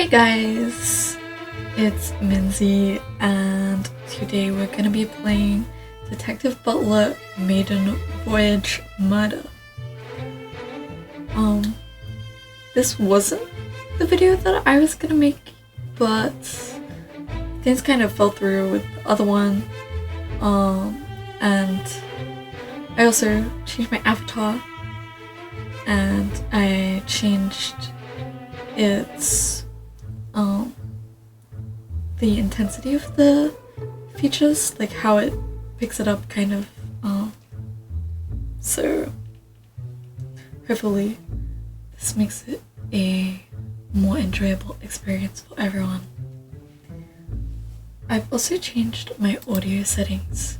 Hey guys, it's Minzy and today we're gonna be playing Detective Butler, Maiden, Voyage, Murder. This wasn't the video that I was gonna make, but things kind of fell through with the other one. And I also changed my avatar and I changed its the intensity of the features, like how it picks it up kind of, so hopefully this makes it a more enjoyable experience for everyone. I've also changed my audio settings,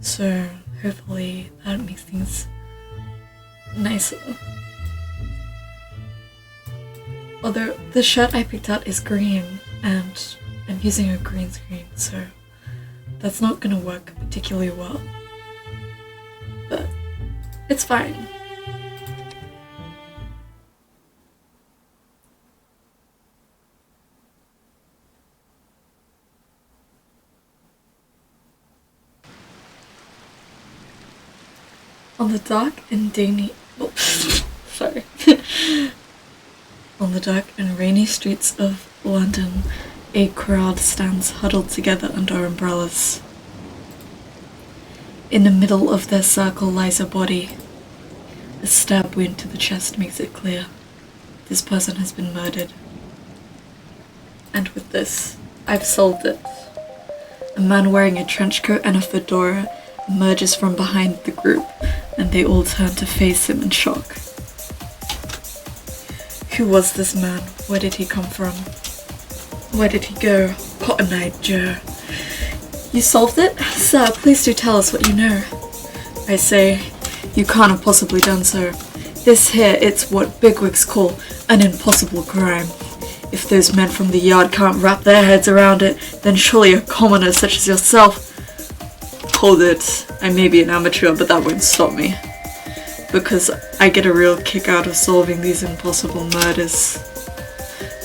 so hopefully that makes things nicer. Although the shirt I picked out is green and I'm using a green screen, so that's not gonna work particularly well. But it's fine. On the dark and sorry. On the dark and rainy streets of London, a crowd stands huddled together under umbrellas. In the middle of their circle lies a body. A stab wound to the chest makes it clear. This person has been murdered. And with this, I've solved it. A man wearing a trench coat and a fedora emerges from behind the group, and they all turn to face him in shock. Who was this man? Where did he come from? Where did he go? Cotton-eyed Joe. You solved it? Sir, please do tell us what you know. I say, you can't have possibly done so. This here, it's what bigwigs call an impossible crime. If those men from the yard can't wrap their heads around it, then surely a commoner such as yourself... Hold it. I may be an amateur, but that won't stop me. Because I get a real kick out of solving these impossible murders.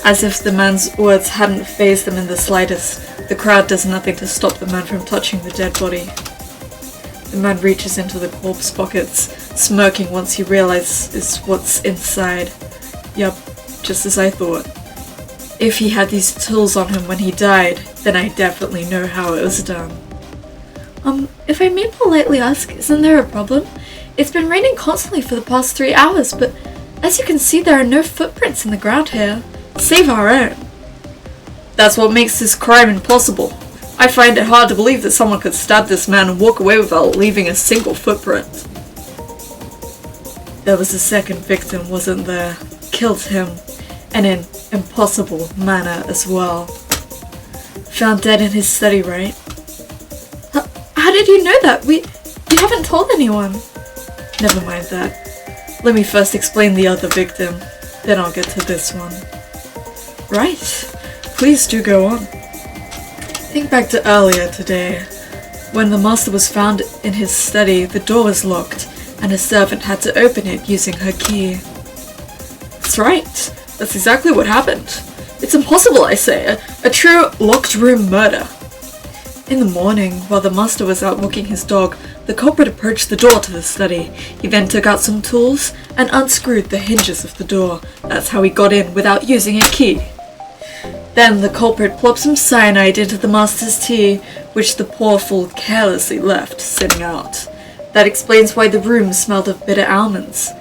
As if the man's words hadn't fazed them in the slightest, the crowd does nothing to stop the man from touching the dead body. The man reaches into the corpse pockets, smirking once he realizes what's inside. Yup, just as I thought. If he had these tools on him when he died, then I definitely know how it was done. If I may politely ask, isn't there a problem? It's been raining constantly for the past 3 hours, but as you can see, there are no footprints in the ground here, save our own. That's what makes this crime impossible. I find it hard to believe that someone could stab this man and walk away without leaving a single footprint. There was a second victim, wasn't there? Killed him, in an impossible manner as well. Found dead in his study, right? How did you know that? We haven't told anyone. Never mind that. Let me first explain the other victim, then I'll get to this one. Right. Please do go on. Think back to earlier today. When the master was found in his study, the door was locked, and a servant had to open it using her key. That's right. That's exactly what happened. It's impossible, I say. A true locked room murder. In the morning, while the master was out walking his dog, the culprit approached the door to the study. He then took out some tools and unscrewed the hinges of the door. That's how he got in without using a key. Then the culprit plopped some cyanide into the master's tea, which the poor fool carelessly left sitting out. That explains why the room smelled of bitter almonds.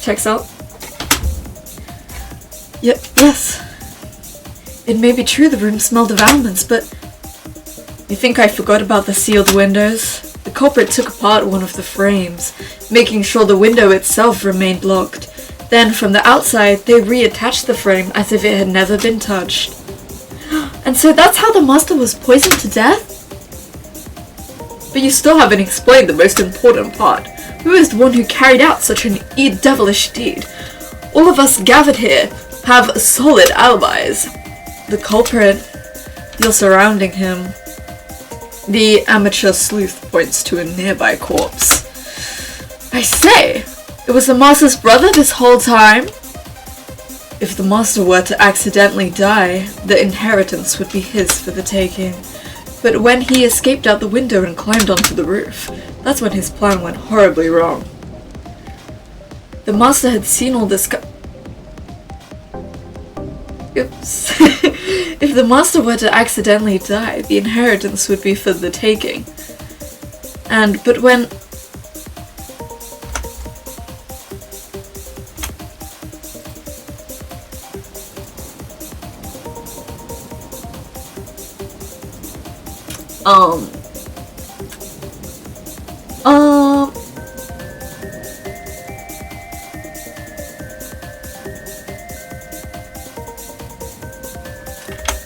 Checks out? Yes. It may be true the room smelled of almonds, but... You think I forgot about the sealed windows? The culprit took apart one of the frames, making sure the window itself remained locked. Then, from the outside, they reattached the frame as if it had never been touched. And so that's how the master was poisoned to death? But you still haven't explained the most important part. Who is the one who carried out such an devilish deed? All of us gathered here have solid alibis. The culprit, you're surrounding him. The amateur sleuth points to a nearby corpse. I say, it was the master's brother this whole time? If the master were to accidentally die, the inheritance would be his for the taking. But when he escaped out the window and climbed onto the roof, that's when his plan went horribly wrong. The master had seen all this Oops. If the master were to accidentally die, the inheritance would be for the taking. But when...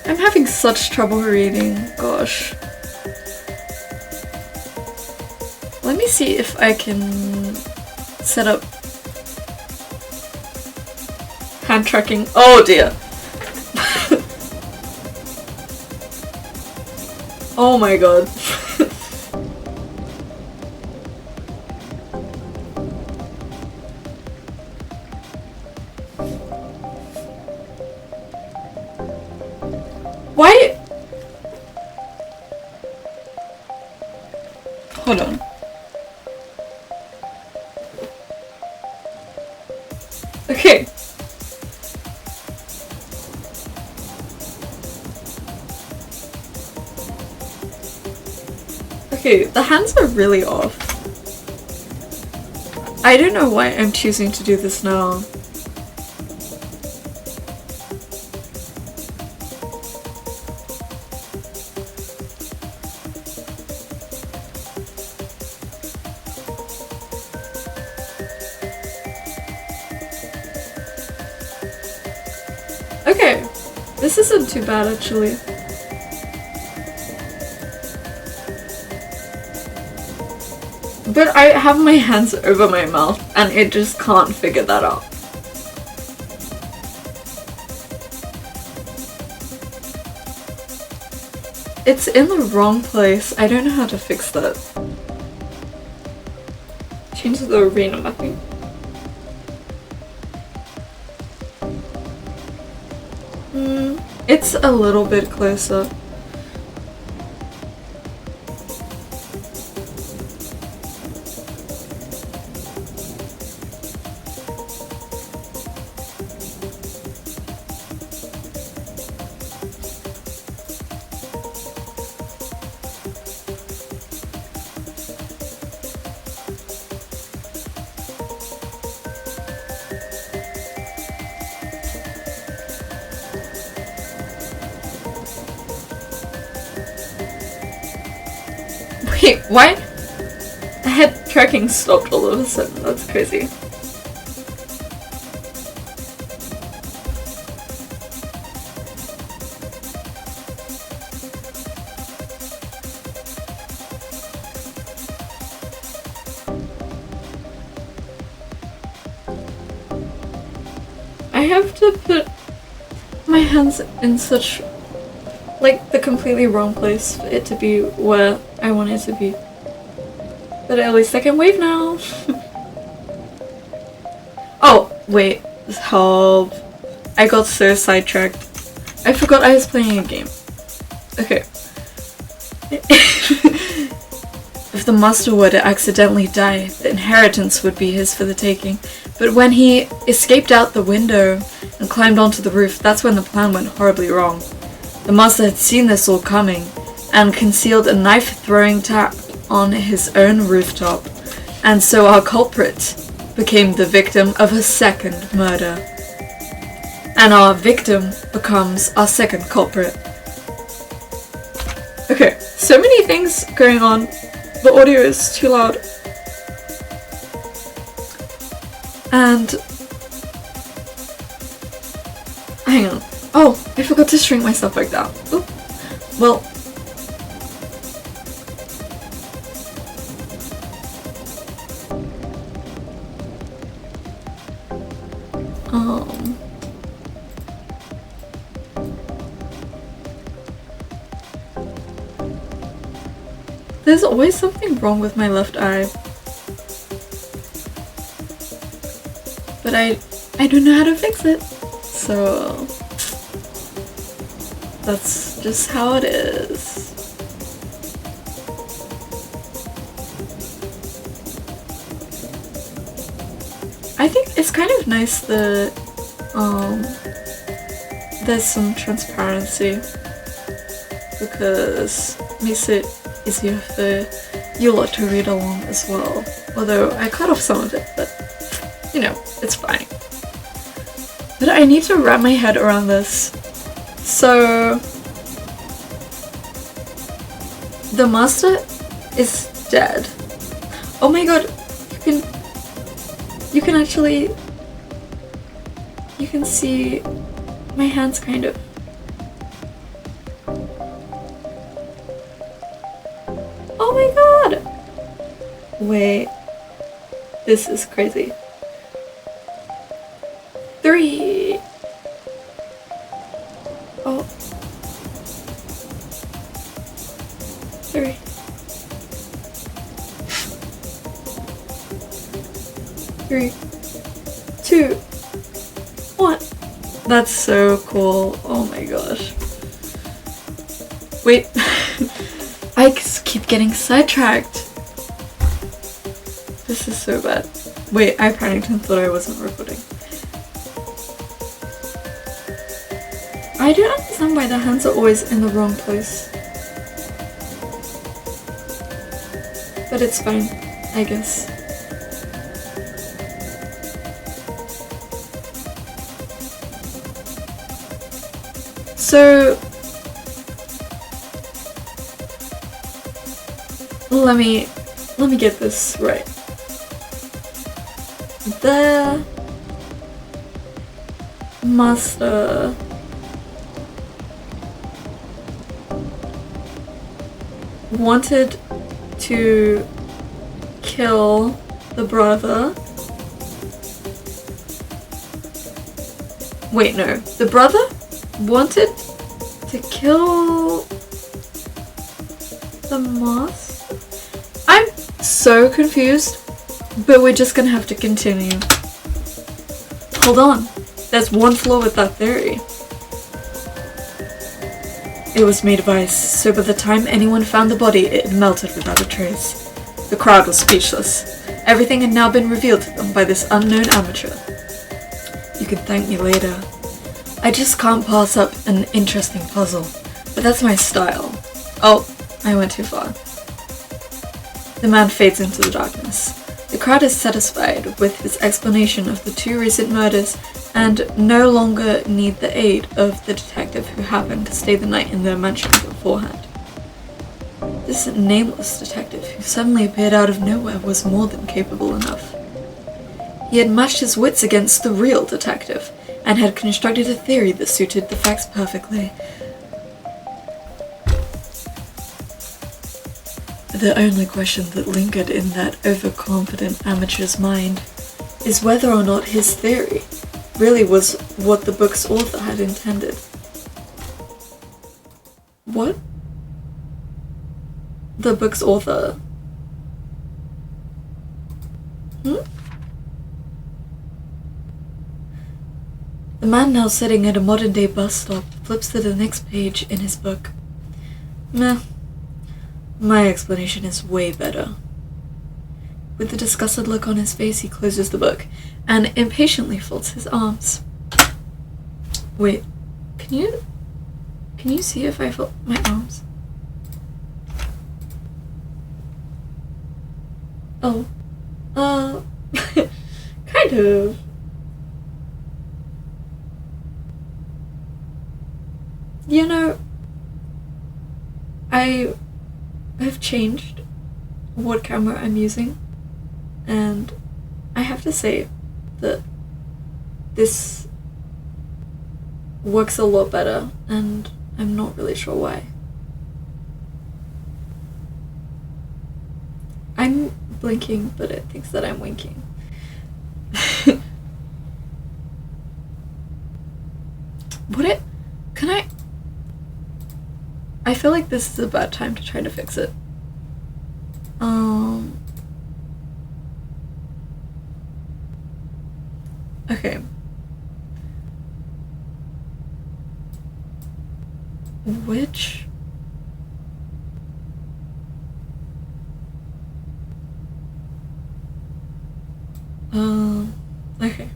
I'm having such trouble reading, gosh. Let me see if I can set up hand tracking. Oh dear. Oh my god. Why? Hold on. Okay. Okay, the hands are really off. I don't know why I'm choosing to do this now. Okay, this isn't too bad actually. But I have my hands over my mouth and it just can't figure that out. It's in the wrong place. I don't know how to fix that. Change the arena mapping. It's a little bit closer. Wait, why? The head tracking stopped all of a sudden. That's crazy. I have to put my hands in such, like, the completely wrong place for it to be where I want it to be. But at least I can wave now. Oh, wait. Help. I got so sidetracked. I forgot I was playing a game. Okay. If the master were to accidentally die, the inheritance would be his for the taking. But when he escaped out the window and climbed onto the roof, that's when the plan went horribly wrong. The master had seen this all coming and concealed a knife-throwing trap on his own rooftop, and so our culprit became the victim of a second murder. And our victim becomes our second culprit. Okay, so many things going on. The audio is too loud. And... hang on. Oh, I forgot to shrink myself like that. Oop. Well... There's always something wrong with my left eye. But I don't know how to fix it. So that's just how it is. I think it's kind of nice that there's some transparency, because it makes it easier for you lot to read along as well. Although I cut off some of it, but you know, it's fine. But I need to wrap my head around this. So the master is dead. Oh my god, you can actually, you can see my hands kind of. Oh my god! Wait, this is crazy. 3. Oh. 3. 3, 2, 1. That's so cool. Oh my gosh. Wait. I keep getting sidetracked. This is so bad. Wait, I panicked and thought I wasn't recording. I don't understand why the hands are always in the wrong place. But it's fine, I guess. So let me get this right. The master wanted to kill the brother. Wait, no. The brother wanted to kill the master? I'm so confused, but we're just gonna have to continue. Hold on. There's one flaw with that theory. It was made of ice, so by the time anyone found the body, it had melted without a trace. The crowd was speechless. Everything had now been revealed to them by this unknown amateur. You can thank me later. I just can't pass up an interesting puzzle, but that's my style. Oh, I went too far. The man fades into the darkness. The crowd is satisfied with his explanation of the 2 recent murders and no longer need the aid of the detective who happened to stay the night in their mansion beforehand. This nameless detective who suddenly appeared out of nowhere was more than capable enough. He had matched his wits against the real detective and had constructed a theory that suited the facts perfectly. The only question that lingered in that overconfident amateur's mind is whether or not his theory really was what the book's author had intended. What? The book's author? The man now sitting at a modern-day bus stop flips to the next page in his book. Meh. My explanation is way better. With a disgusted look on his face, he closes the book and impatiently folds his arms. Wait, can you see if I fold my arms? Oh, kind of. You know, I have changed what camera I'm using, and I have to say that this works a lot better, and I'm not really sure why. I'm blinking, but it thinks that I'm winking. I feel like this is a bad time to try to fix it. Okay. Which? Okay.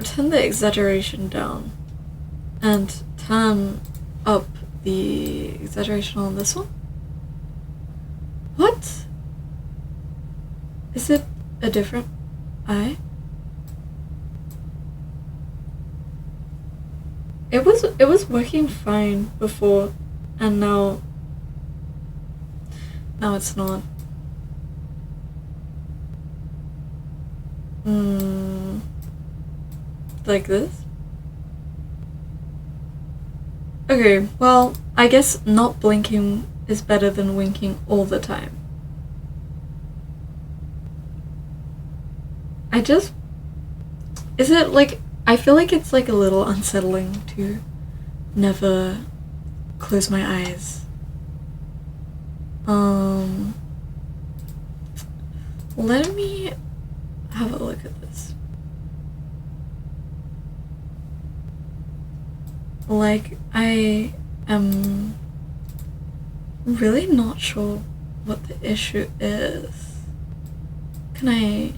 Turn the exaggeration down and turn up the exaggeration on this one. What? Is it a different eye? It was working fine before, and now it's not. Like this? Okay, well, I guess not blinking is better than winking all the time. Is it like, I feel like it's like a little unsettling to never close my eyes. Let me have a look at this. Like, I am really not sure what the issue is. Can I...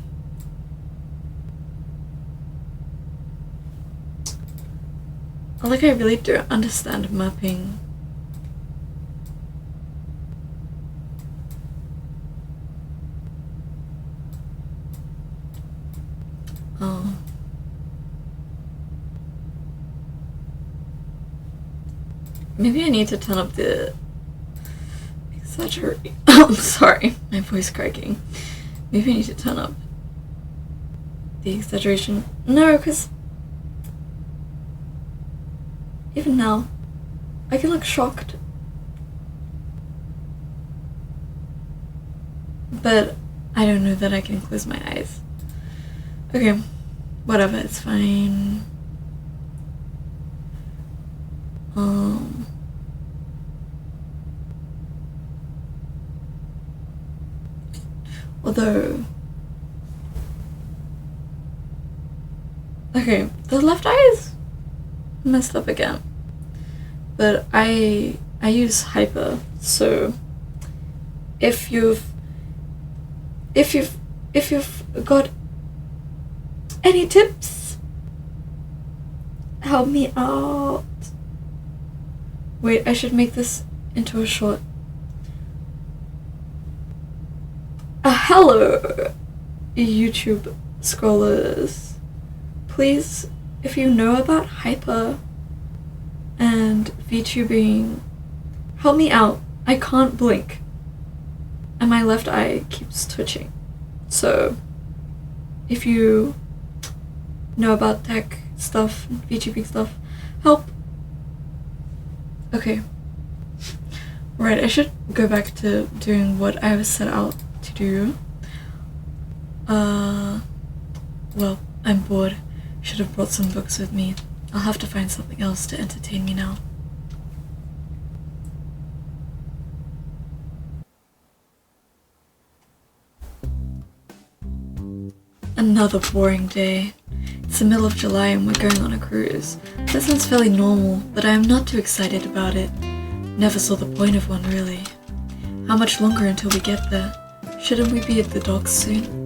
Like, I really don't understand mapping. Oh. Maybe I need to turn up the exaggerate. I'm sorry, my voice cracking. Maybe I need to turn up the exaggeration. No, because even now, I can look shocked. But I don't know that I can close my eyes. Okay, whatever, it's fine. Although, okay, the left eye is messed up again, but I use hyper, so if you've got any tips, help me out. Wait, I should make this into a short. Hello, YouTube scrollers. Please, if you know about hyper and VTubing, help me out. I can't blink, and my left eye keeps twitching. So, if you know about tech stuff, VTubing stuff, help. Okay. Right, I should go back to doing what I was set out to do. Well, I'm bored. Should have brought some books with me. I'll have to find something else to entertain me now. Another boring day. It's the middle of July and we're going on a cruise. That sounds fairly normal, but I am not too excited about it. Never saw the point of one, really. How much longer until we get there? Shouldn't we be at the docks soon?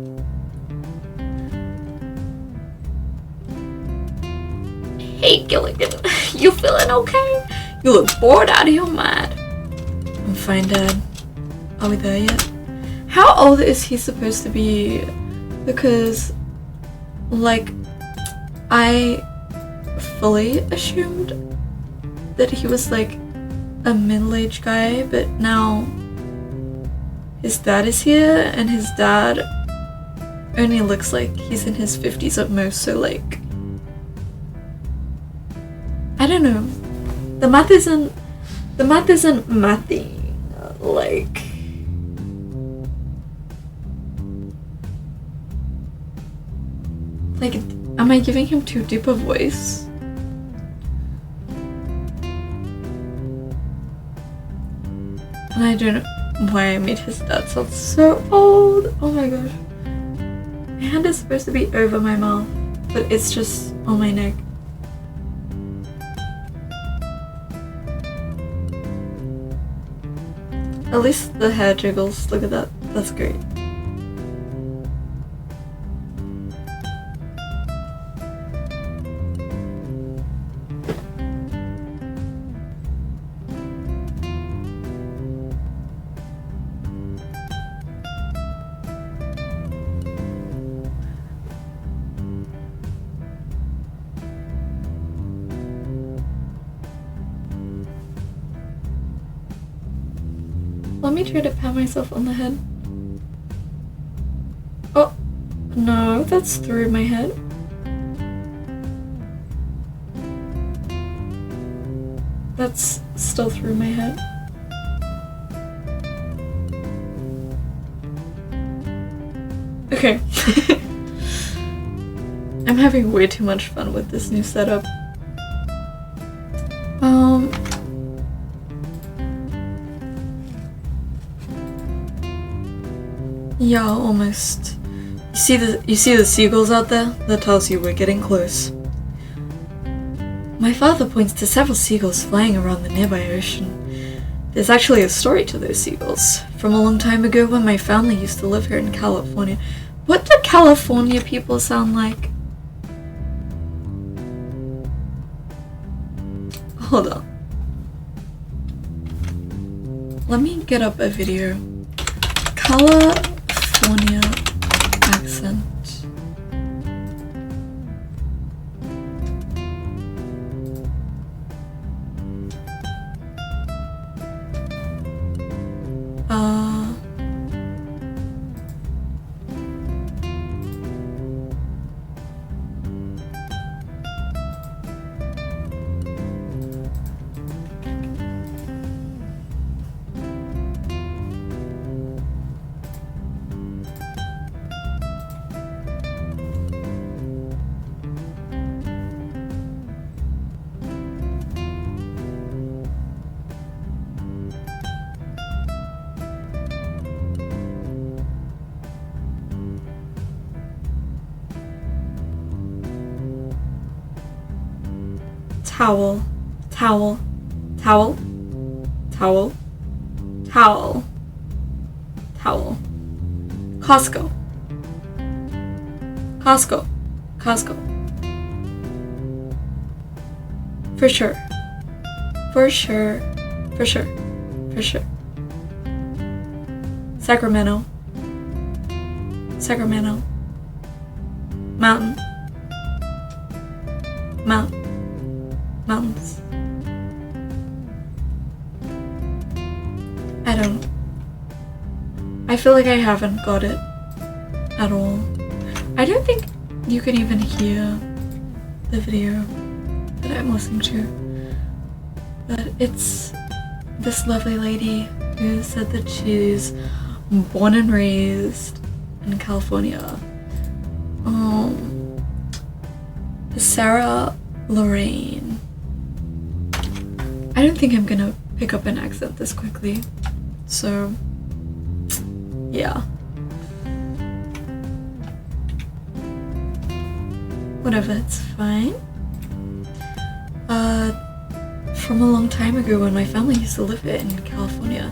Hey Gilligan, you feeling okay? You look bored out of your mind. I'm fine, Dad. Are we there yet? How old is he supposed to be? Because, like, I fully assumed that he was like a middle-aged guy, but now his dad is here and his dad only looks like he's in his 50s at most, so like, I don't know. The math isn't mathing. Like, am I giving him too deep a voice? And I don't know why I made his dad sound so old. Oh my gosh. My hand is supposed to be over my mouth, but it's just on my neck. At least the hair jiggles. Look at that. That's great. Let me try to pat myself on the head. Oh, no, that's through my head. That's still through my head. Okay. I'm having way too much fun with this new setup. Yeah, almost. You see the seagulls out there? That tells you we're getting close. My father points to several seagulls flying around the nearby ocean. There's actually a story to those seagulls. From a long time ago when my family used to live here in California. What do California people sound like? Hold on. Let me get up a video. California accent. Towel, towel, towel, towel, towel, towel. Costco, Costco, Costco. For sure, for sure, for sure, for sure. Sacramento, Sacramento. Mountain, mountain. Mountains. I don't. I feel like I haven't got it at all. I don't think you can even hear the video that I'm listening to. But it's this lovely lady who said that she's born and raised in California. Sarah Lorraine. I don't think I'm gonna pick up an accent this quickly, so yeah. Whatever, it's fine. From a long time ago when my family used to live here in California.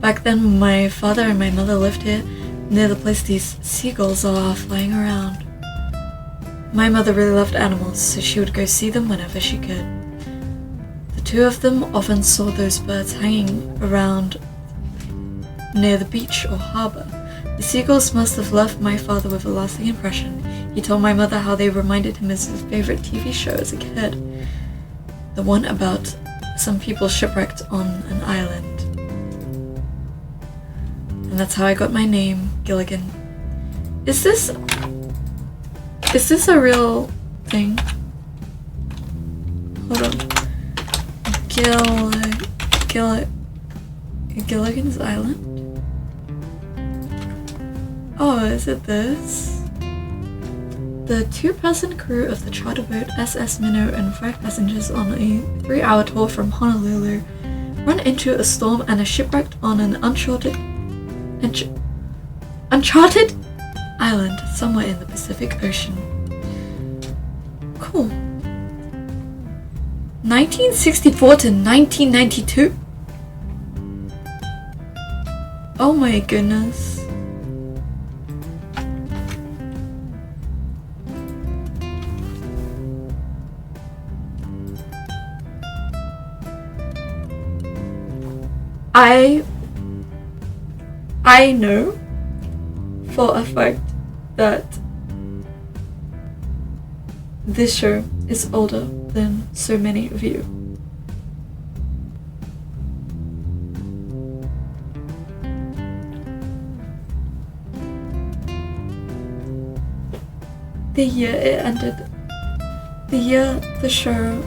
Back then my father and my mother lived here near the place these seagulls are flying around. My mother really loved animals, so she would go see them whenever she could. The two of them often saw those birds hanging around near the beach or harbor. The seagulls must have left my father with a lasting impression. He told my mother how they reminded him of his favorite TV show as a kid. The one about some people shipwrecked on an island. And that's how I got my name, Gilligan. Is this a real thing? Hold on. Gilligan's Island? Oh, is it this? The two-person crew of the charter boat SS Minnow and 5 passengers on a 3-hour tour from Honolulu run into a storm and are shipwrecked on an uncharted island somewhere in the Pacific Ocean. Cool. 1964 to 1992. Oh my goodness. I know for a fact that this show is older than so many of you. The year it ended. The year the show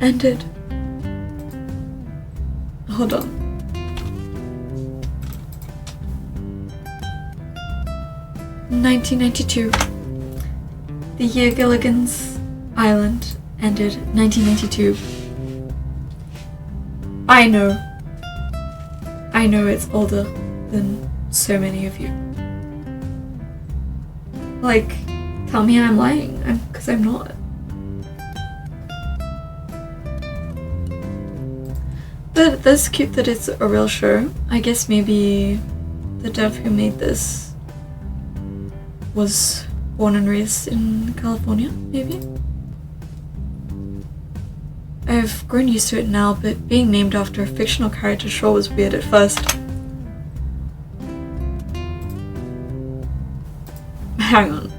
ended. Hold on. (1992). The year Gilligan's Island ended. 1992. I know it's older than so many of you. Like, tell me I'm lying, because I'm not. But that's cute that it's a real show. I guess maybe the dev who made this was born and raised in California, maybe? I've grown used to it now, but being named after a fictional character sure was weird at first. Hang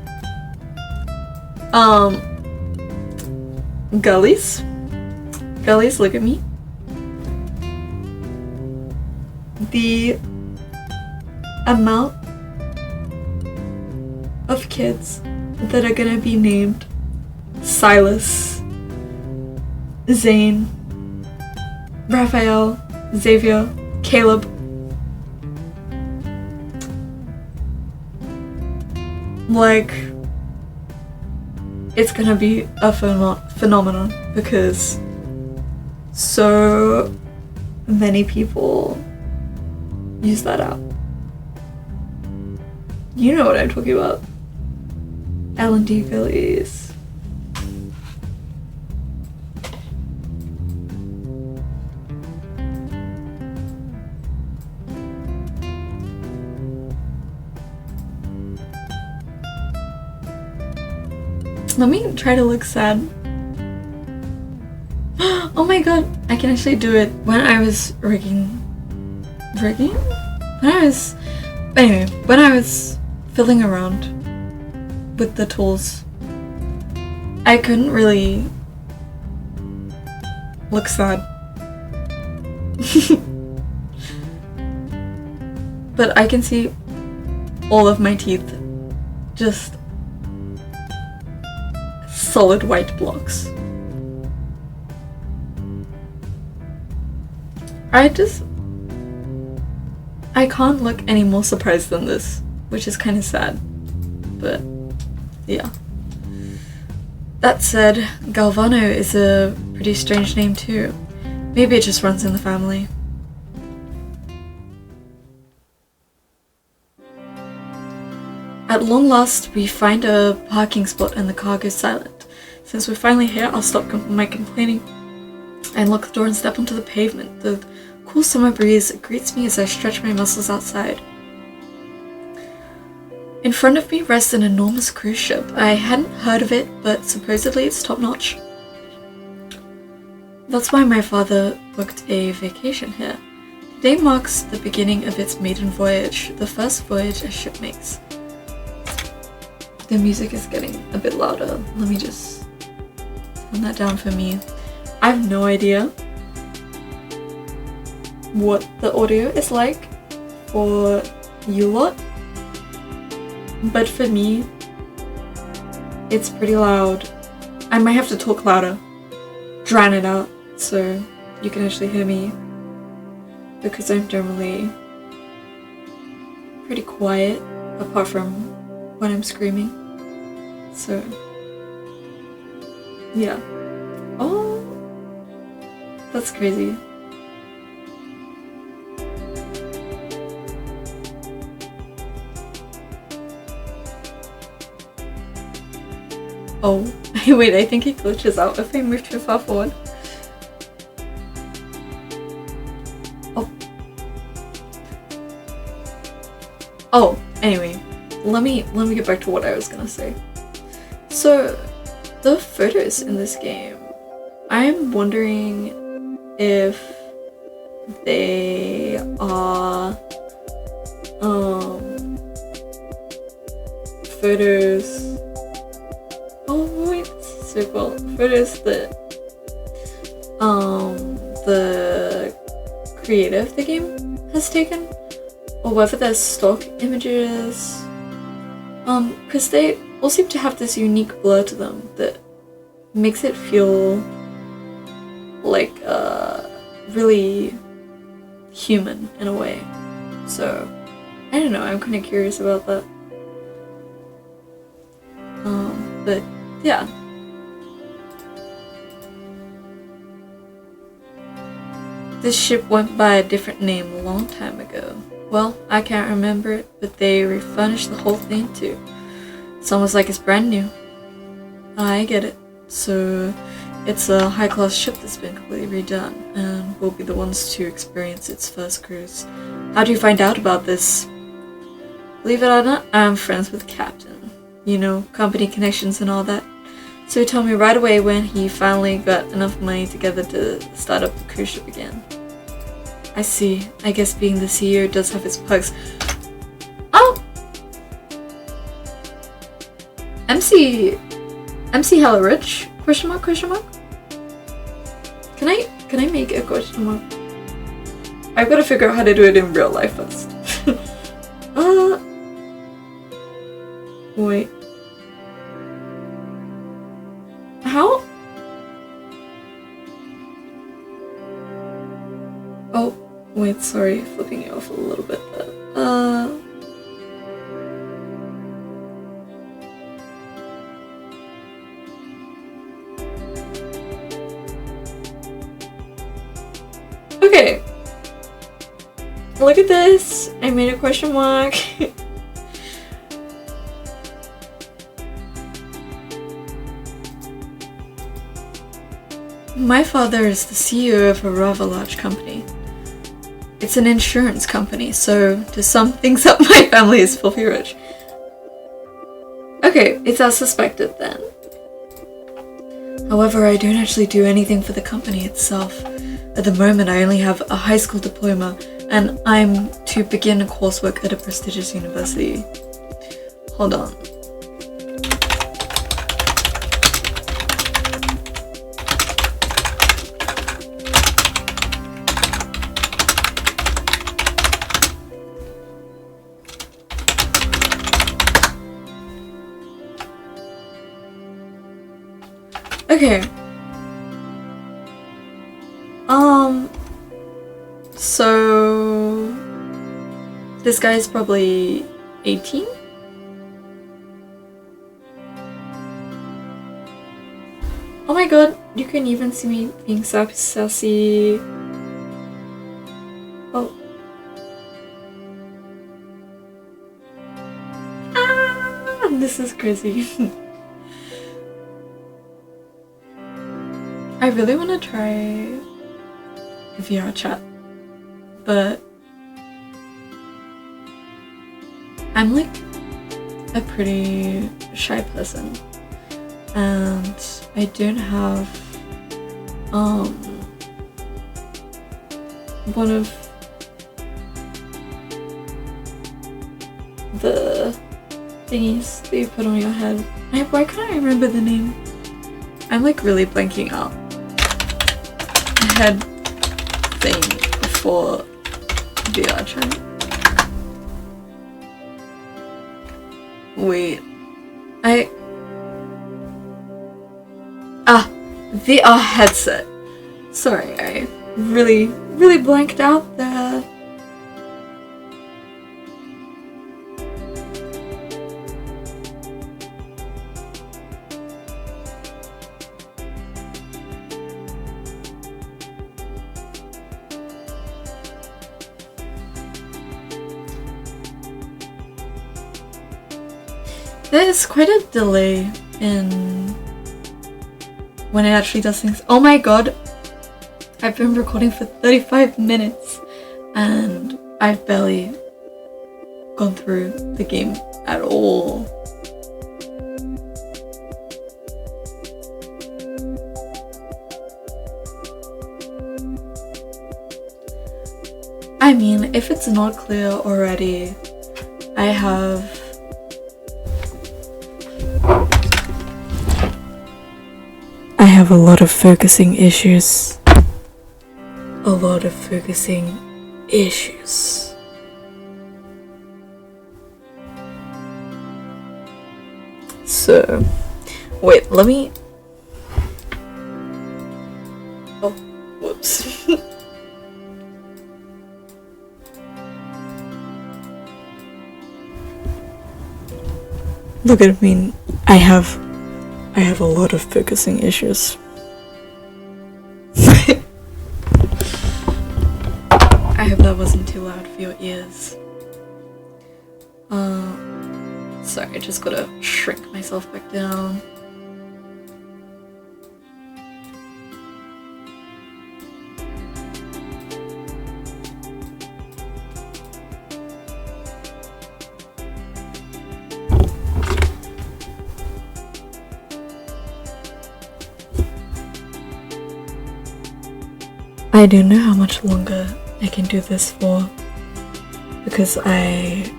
on. Gullies? Gullies, look at me. The amount of kids that are gonna be named Silas, Zane, Raphael, Xavier, Caleb. Like, it's gonna be a phenomenon because so many people use that app. You know what I'm talking about. L&D Gullies. Let me try to look sad. Oh my god, I can actually do it. When I was rigging? When I was fiddling around with the tools, I couldn't really look sad. But I can see all of my teeth, just solid white blocks. I can't look any more surprised than this, which is kind of sad, but yeah. That said, Galvano is a pretty strange name too. Maybe it just runs in the family. At long last, we find a parking spot and the car goes silent. Since we're finally here, I'll stop my complaining and lock the door and step onto the pavement. The cool summer breeze greets me as I stretch my muscles outside. In front of me rests an enormous cruise ship. I hadn't heard of it, but supposedly it's top-notch. That's why my father booked a vacation here. Today marks the beginning of its maiden voyage, the first voyage a ship makes. The music is getting a bit louder. Let me just turn that down for me. I have no idea what the audio is like for you lot, but for me, it's pretty loud. I might have to talk louder, drown it out, so you can actually hear me, because I'm generally pretty quiet, apart from when I'm screaming, so yeah. Oh, that's crazy. Oh, wait, I think he glitches out if I move too far forward. Oh. Oh, anyway, let me get back to what I was gonna say. So, the photos in this game, I'm wondering if they are photos. Oh wait, so cool. Photos that the creator of the game has taken, or whether they're stock images. Because they all seem to have this unique blur to them that makes it feel like really human in a way. So I don't know, I'm kind of curious about that. But yeah. This ship went by a different name a long time ago. Well, I can't remember it, but they refurnished the whole thing too. It's almost like it's brand new. I get it. So it's a high-class ship that's been completely redone, and we'll be the ones to experience its first cruise. How do you find out about this? Believe it or not, I'm friends with the captain. You know, company connections and all that. So he told me right away when he finally got enough money together to start up the cruise ship again. I see. I guess being the CEO does have its perks. Oh! MC hella rich? Question mark, question mark? Can I make a question mark? I've gotta figure out how to do it in real life first. Wait. How? Oh, wait, sorry, flipping you off a little bit there. Okay. Look at this. I made a question mark. My father is the CEO of a rather large company. It's an insurance company, so to sum things up, my family is filthy rich. Okay, it's as suspected then. However, I don't actually do anything for the company itself. At the moment, I only have a high school diploma, and I'm to begin a coursework at a prestigious university. Hold on. Okay. So this guy's probably 18? Oh my god, you can even see me being sassy. Oh. Ah, this is crazy. I really want to try VR chat, but I'm like a pretty shy person, and I don't have one of the thingies that you put on your head. Why can't I remember the name? I'm like really blanking out. Head thing for VR chat. Wait, VR headset. Sorry, I really blanked out there. There's quite a delay in when it actually does things. Oh my god, I've been recording for 35 minutes and I've barely gone through the game at all. I mean, if it's not clear already, I have a lot of focusing issues. A lot of focusing issues. So, wait, let me... Oh, whoops. Look at me. I have a lot of focusing issues. I hope that wasn't too loud for your ears. Sorry, I just gotta shrink myself back down. I don't know how much longer I can do this for, because I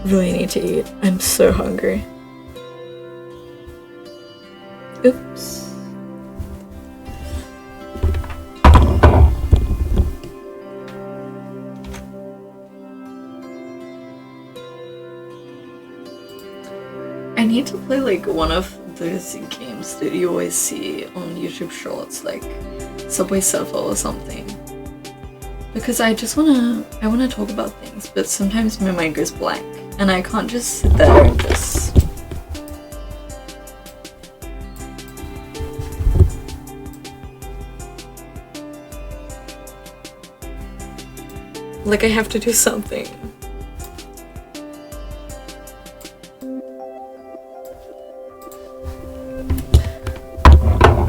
really need to eat. I'm so hungry. Oops. I need to play like one of those games that you always see on YouTube Shorts, like Subway Surfer or something, because I wanna talk about things, but sometimes my mind goes blank and I can't just sit there and just like I have to do something.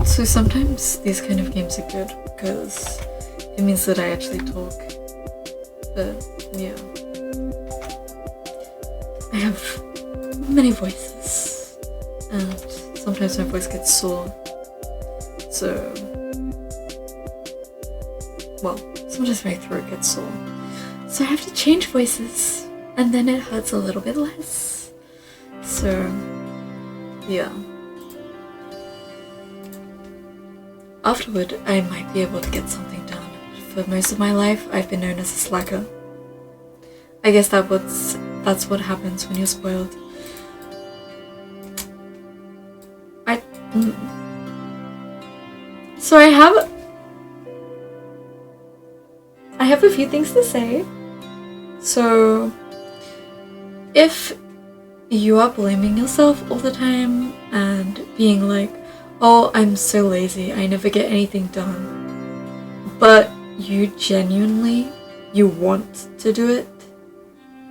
So sometimes these kind of games are good because it means that I actually talk. But yeah, I have many voices and sometimes my voice gets sore. So, well, sometimes my throat gets sore. So I have to change voices and then it hurts a little bit less. So, yeah. Afterward, I might be able to get something done. For most of my life, I've been known as a slacker. I guess that's what happens when you're spoiled. So I have a few things to say. So, if you are blaming yourself all the time and being like, oh, I'm so lazy, I never get anything done, but you genuinely, you want to do it,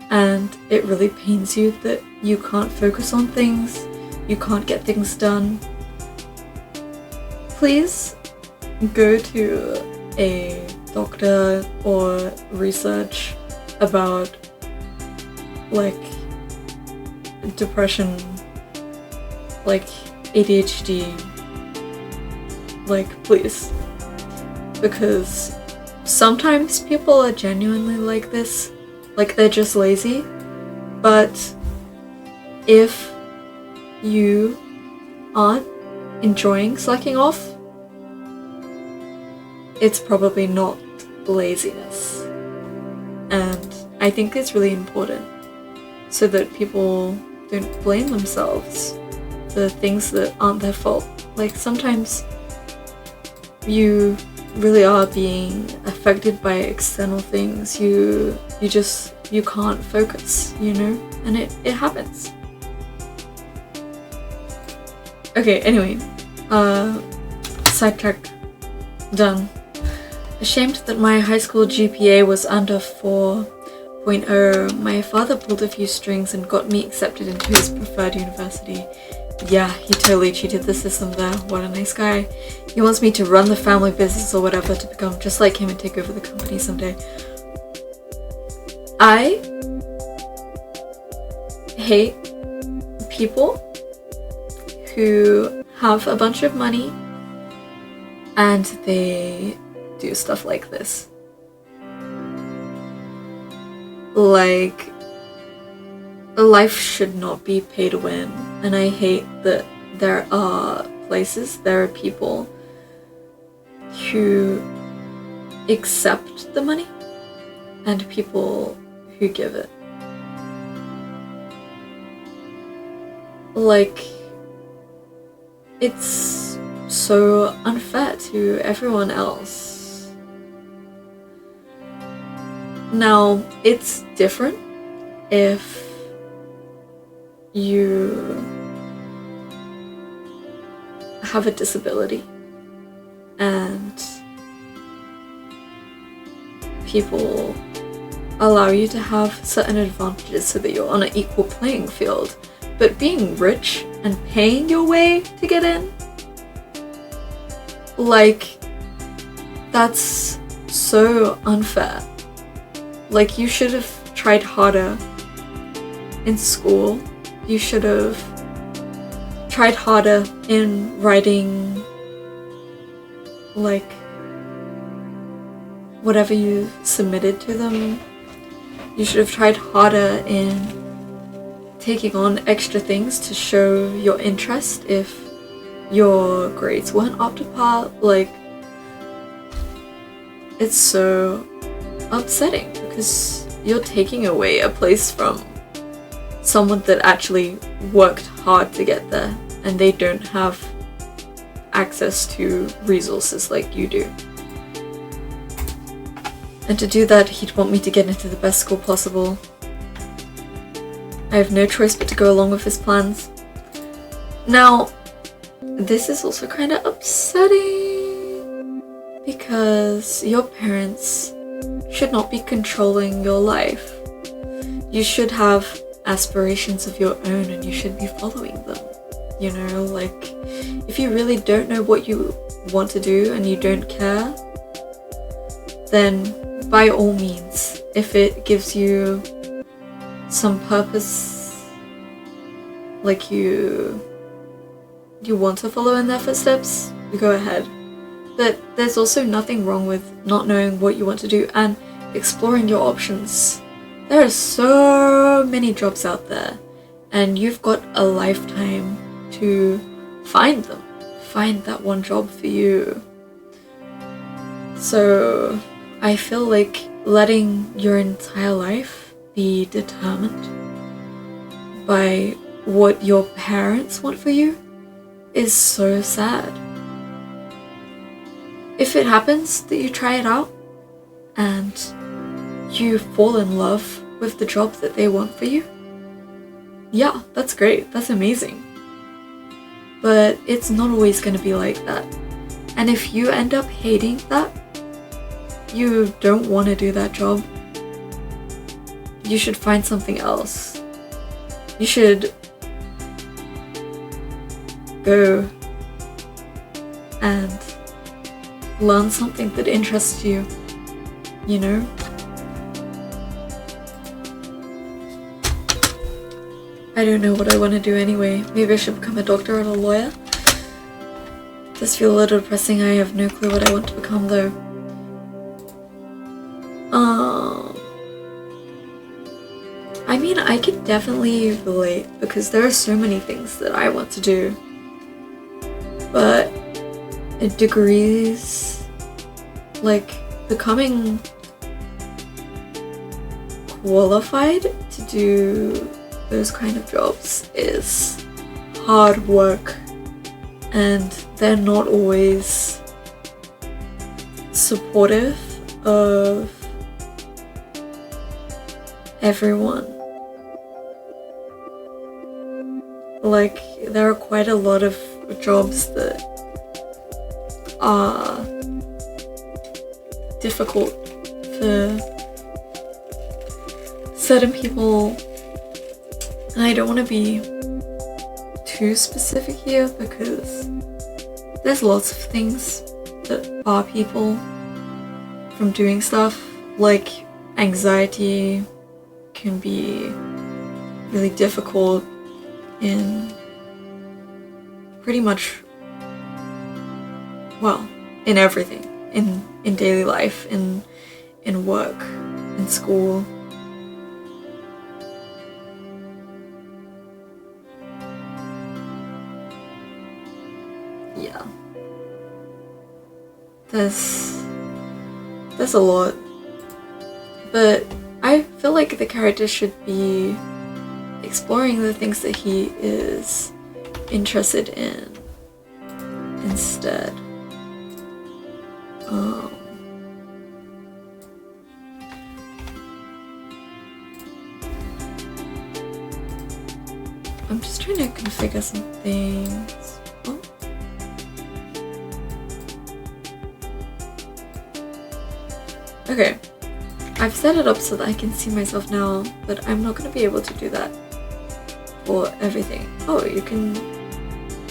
and it really pains you that you can't focus on things, you can't get things done, please go to a doctor or research about like depression, like ADHD, like please, because sometimes people are genuinely like this, like they're just lazy, but if you aren't enjoying slacking off, it's probably not laziness. And I think it's really important so that people don't blame themselves for things that aren't their fault. Like sometimes you really are being affected by external things. You can't focus, you know, and it happens. Okay, anyway, sidetrack done. Ashamed that my high school GPA was under 4, 2.0, my father pulled a few strings and got me accepted into his preferred university. Yeah, he totally cheated the system there. What a nice guy. He wants me to run the family business or whatever to become just like him and take over the company someday. I hate people who have a bunch of money and they do stuff like this. Like, life should not be pay to win, and I hate that there are people who accept the money and people who give it. Like, it's so unfair to everyone else. Now, it's different if you have a disability and people allow you to have certain advantages so that you're on an equal playing field. But being rich and paying your way to get in, like, that's so unfair. Like, you should have tried harder in school. You should have tried harder in writing, like, whatever you submitted to them. You should have tried harder in taking on extra things to show your interest if your grades weren't up to par. Like, it's so upsetting because you're taking away a place from someone that actually worked hard to get there and they don't have access to resources like you do. And to do that, he'd want me to get into the best school possible. I have no choice but to go along with his plans. Now, this is also kind of upsetting because your parents should not be controlling your life. You should have aspirations of your own and you should be following them. You know, like, if you really don't know what you want to do and you don't care, then by all means, if it gives you some purpose, like you want to follow in their footsteps, you go ahead. But there's also nothing wrong with not knowing what you want to do and exploring your options. There are so many jobs out there, and you've got a lifetime to find them. Find that one job for you. So I feel like letting your entire life be determined by what your parents want for you is so sad. If it happens that you try it out and you fall in love with the job that they want for you, yeah, that's great, that's amazing. But it's not always going to be like that. And if you end up hating that, you don't want to do that job, you should find something else. You should go and learn something that interests you, you know? I don't know what I want to do anyway. Maybe I should become a doctor or a lawyer. It does feel a little depressing. I have no clue what I want to become though. I mean, I could definitely relate because there are so many things that I want to do. But degrees, like becoming qualified to do those kind of jobs is hard work, and they're not always supportive of everyone. Like, there are quite a lot of jobs that are difficult for certain people, and I don't want to be too specific here because there's lots of things that bar people from doing stuff, like anxiety can be really difficult in pretty much, well, in everything, in daily life, in work, in school. Yeah. There's a lot. But I feel like the character should be exploring the things that he is interested in instead. I'm just trying to configure some things. Oh. Okay, I've set it up so that I can see myself now, but I'm not going to be able to do that for everything. Oh, you can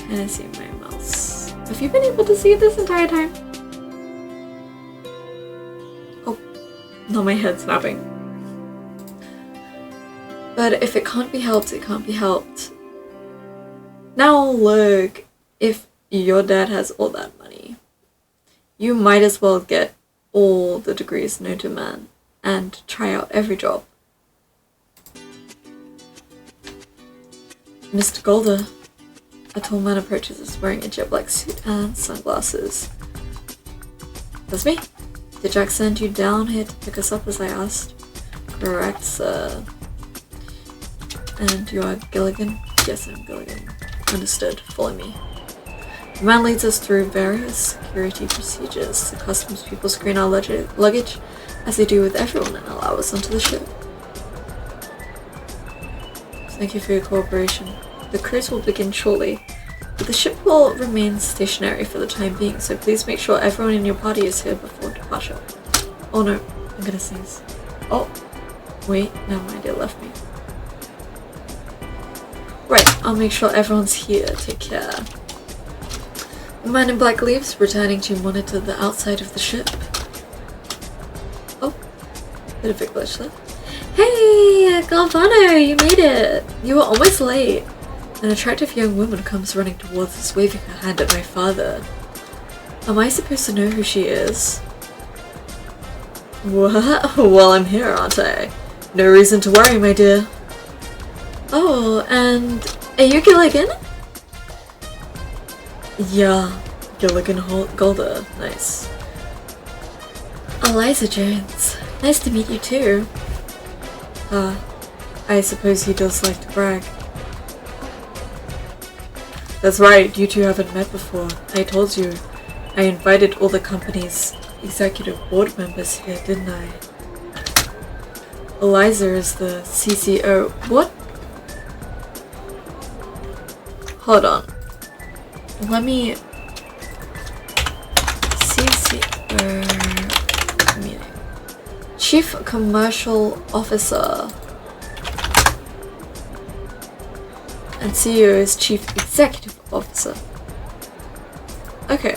kind of see my mouse. Have you been able to see it this entire time? Oh, no, my head's snapping. But if it can't be helped, it can't be helped. Now look, if your dad has all that money, you might as well get all the degrees known to man and try out every job. Mr. Golder. A tall man approaches us wearing a jet black suit and sunglasses. That's me. Did Jack send you down here to pick us up as I asked? Correct, sir. And you are Gilligan? Yes, I'm Gilligan. Understood. Follow me. The man leads us through various security procedures. The customs people screen our luggage, as they do with everyone, and allow us onto the ship. Thank you for your cooperation. The cruise will begin shortly, but the ship will remain stationary for the time being, so please make sure everyone in your party is here before departure. Oh no, I'm gonna sneeze. Oh, wait, never mind, it left me. Right, I'll make sure everyone's here. Take care. The man in black leaves, returning to monitor the outside of the ship. Oh, bit of a glitch there. Hey, Galvano, you made it! You were almost late. An attractive young woman comes running towards us, waving her hand at my father. Am I supposed to know who she is? What? Well, I'm here, aren't I? No reason to worry, my dear. Oh, and are you Gilligan? Yeah, Gilligan Golder. Nice. Eliza Jones. Nice to meet you too. I suppose he does like to brag. That's right, you two haven't met before. I told you. I invited all the company's executive board members here, didn't I? Eliza is the CCO. What? Hold on. Let me... CCO... meeting. Chief Commercial Officer. And CEO is Chief Executive Officer. Okay.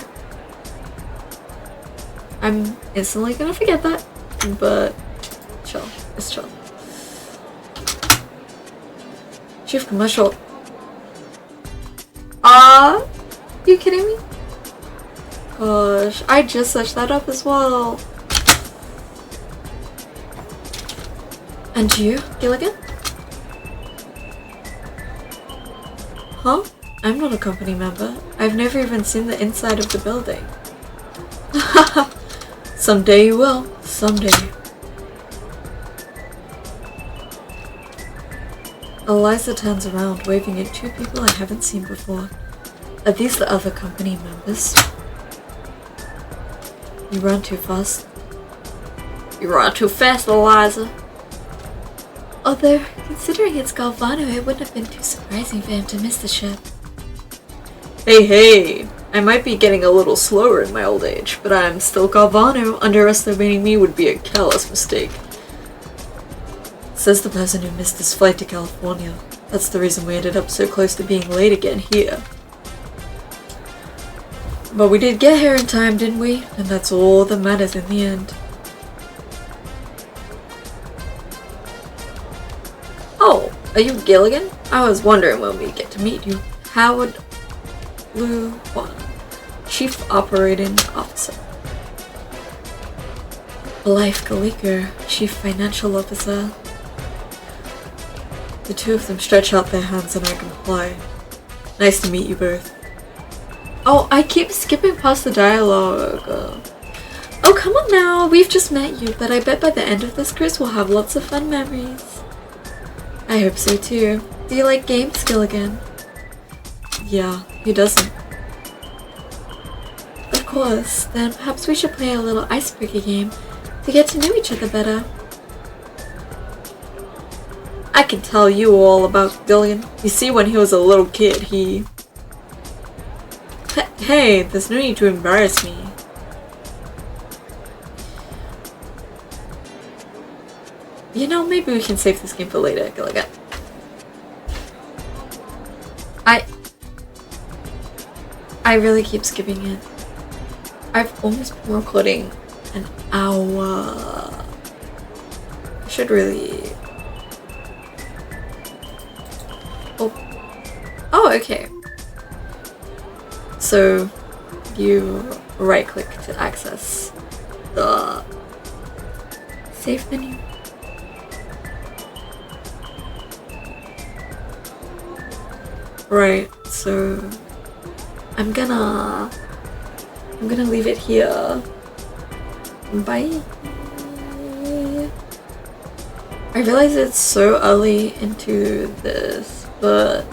I'm instantly gonna forget that, but chill. It's chill. Chief Commercial. You kidding me? Gosh, I just searched that up as well. And you, Gilligan? Huh? I'm not a company member. I've never even seen the inside of the building. Someday you will. Someday. Eliza turns around, waving at two people I haven't seen before. Are these the other company members? You run too fast. You run too fast, Eliza. Although, considering it's Galvano, it wouldn't have been too surprising for him to miss the ship. Hey, I might be getting a little slower in my old age, but I'm still Galvano. Underestimating me would be a careless mistake. Says the person who missed his flight to California. That's the reason we ended up so close to being late again here. But we did get here in time, didn't we? And that's all that matters in the end. Oh, are you Gilligan? I was wondering when we get to meet you. Howard Lu Wan, Chief Operating Officer. Life Galiko, Chief Financial Officer. The two of them stretch out their hands and I comply. Nice to meet you both. Oh, I keep skipping past the dialogue. Oh, come on now. We've just met you, but I bet by the end of this cruise we'll have lots of fun memories. I hope so too. Do you like games, Gilligan? Yeah, who doesn't? Of course. Then perhaps we should play a little icebreaker game to get to know each other better. I can tell you all about Gilligan. You see, when he was a little kid, he... Hey, there's no need to embarrass me. You know, maybe we can save this game for later, Gilligan. I really keep skipping it. I've almost been recording an hour. I should really... Oh, okay. So you right click to access the save menu. Right, so I'm gonna leave it here. Bye. I realize it's so early into this, but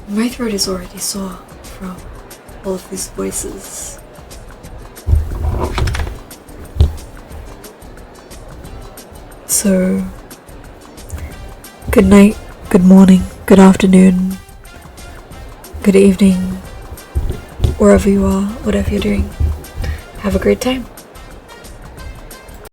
my throat is already sore from all of these voices. So, good night, good morning, good afternoon, good evening, wherever you are, whatever you're doing. Have a great time.